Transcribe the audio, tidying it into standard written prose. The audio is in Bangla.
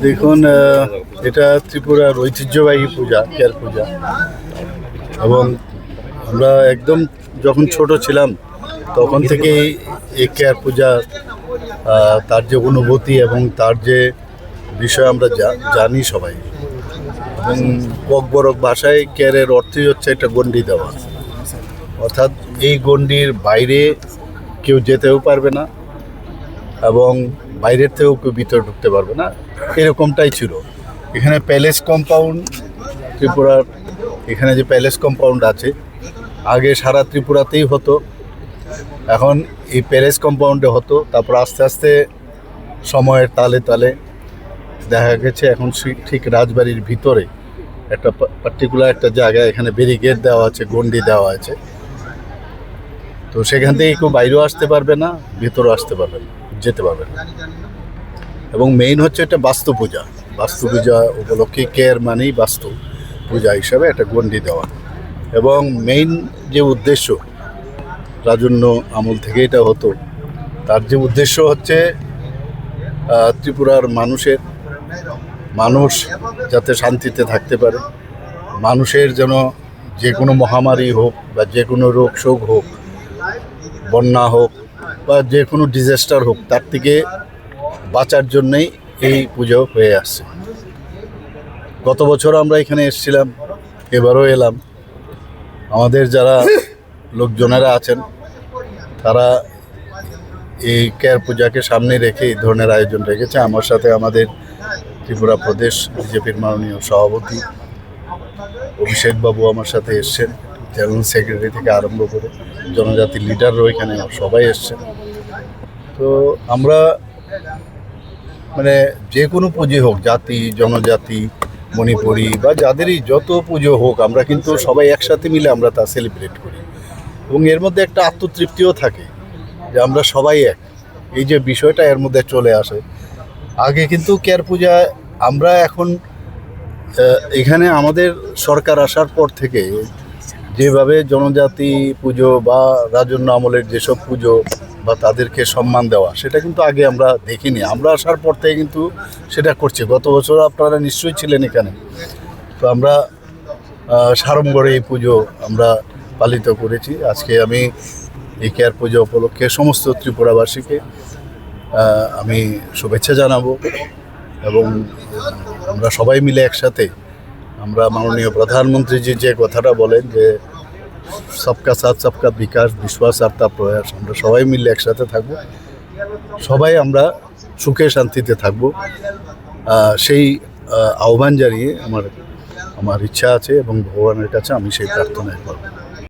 দেখুন, এটা ত্রিপুরার ঐতিহ্যবাহী পূজা, কেয়ার পূজা। এবং আমরা একদম যখন ছোট ছিলাম তখন থেকেই এই কেয়ার পূজা, তার যে অনুভূতি এবং তার যে বিষয় আমরা জানি সবাই। এবং বকবরক ভাষায় কেয়ারের অর্থই হচ্ছে একটা গণ্ডি দেওয়া, অর্থাৎ এই গণ্ডির বাইরে কেউ যেতেও পারবে না এবং বাইরের থেকেও কেউ ভিতরে ঢুকতে পারবে না, এরকমটাই ছিল। এখানে প্যালেস কম্পাউন্ড, ত্রিপুরার এখানে যে প্যালেস কম্পাউন্ড আছে, আগে সারা ত্রিপুরাতেই হতো, এখন এই প্যালেস কম্পাউন্ডে হতো। তারপর আস্তে আস্তে সময়ের তালে তালে দেখা গেছে এখন ঠিক রাজবাড়ির ভিতরে একটা পার্টিকুলার একটা জায়গায় এখানে ব্যারিকেড দেওয়া আছে, গণ্ডি দেওয়া আছে। তো সেখান থেকে কেউ বাইরেও আসতে পারবে না, ভিতরেও আসতে পারবে না, যেতে পারবে না। এবং মেইন হচ্ছে এটা বাস্তু পূজা। বাস্তু পূজা উপলক্ষে কেয়ার মানেই বাস্তু পূজা হিসাবে একটা গণ্ডি দেওয়া। এবং মেইন যে উদ্দেশ্য, রাজন্য আমল থেকে এটা হতো, তার যে উদ্দেশ্য হচ্ছে ত্রিপুরার মানুষ যাতে শান্তিতে থাকতে পারে, মানুষের যেন যে কোনো মহামারী হোক বা যে কোনো রোগ শোক হোক, বন্যা হোক বা যে কোনো ডিজাস্টার হোক, তার থেকে বাঁচার জন্যেই এই পুজো হয়ে আসছে। গত বছর আমরা এখানে এসেছিলাম, এবারও এলাম। আমাদের যারা লোকজনেরা আছেন তারা এই কেয়ার পূজাকে সামনে রেখে এই ধরনের আয়োজন রেখেছে। আমার সাথে আমাদের ত্রিপুরা প্রদেশ বিজেপির মাননীয় সভাপতি অভিষেক বাবু আমার সাথে এসছেন, জেনারেল সেক্রেটারি থেকে আরম্ভ করে জনজাতির লিডাররাও এখানে সবাই এসছেন। তো আমরা মানে যে কোনো পুজো হোক, জাতি জনজাতি মণিপুরি বা যাদেরই যত পুজো হোক, আমরা কিন্তু সবাই একসাথে মিলে আমরা তা সেলিব্রেট করি। এবং এর মধ্যে একটা আত্মতৃপ্তিও থাকে যে আমরা সবাই এক, এই যে বিষয়টা এর মধ্যে চলে আসে। আগে কিন্তু কেয়ার পূজা আমরা এখন এখানে আমাদের সরকার আসার পর থেকে যেভাবে জনজাতি পুজো বা রাজন্য আমলের যেসব পুজো বা তাদেরকে সম্মান দেওয়া, সেটা কিন্তু আগে আমরা দেখিনি। আমরা আসার পর থেকে কিন্তু সেটা করছি। গত বছর আপনারা নিশ্চয়ই ছিলেন এখানে। তো আমরা সাড়ম্বরে এই পুজো আমরা পালিত করেছি। আজকে আমি এই কেয়ার পূজা উপলক্ষে সমস্ত ত্রিপুরাবাসীকে আমি শুভেচ্ছা জানাবো। এবং আমরা সবাই মিলে একসাথে, আমরা মাননীয় প্রধানমন্ত্রীজি যে কথাটা বলেন যে সবকা সাথ সবকা বিকাশ, বিশ্বাস আর তা প্রয়াস, আমরা সবাই মিলে একসাথে থাকবো, সবাই আমরা সুখে শান্তিতে থাকবো, সেই আহ্বান জানিয়ে আমার ইচ্ছা আছে এবং ভগবানের কাছে আমি সেই প্রার্থনাই করব।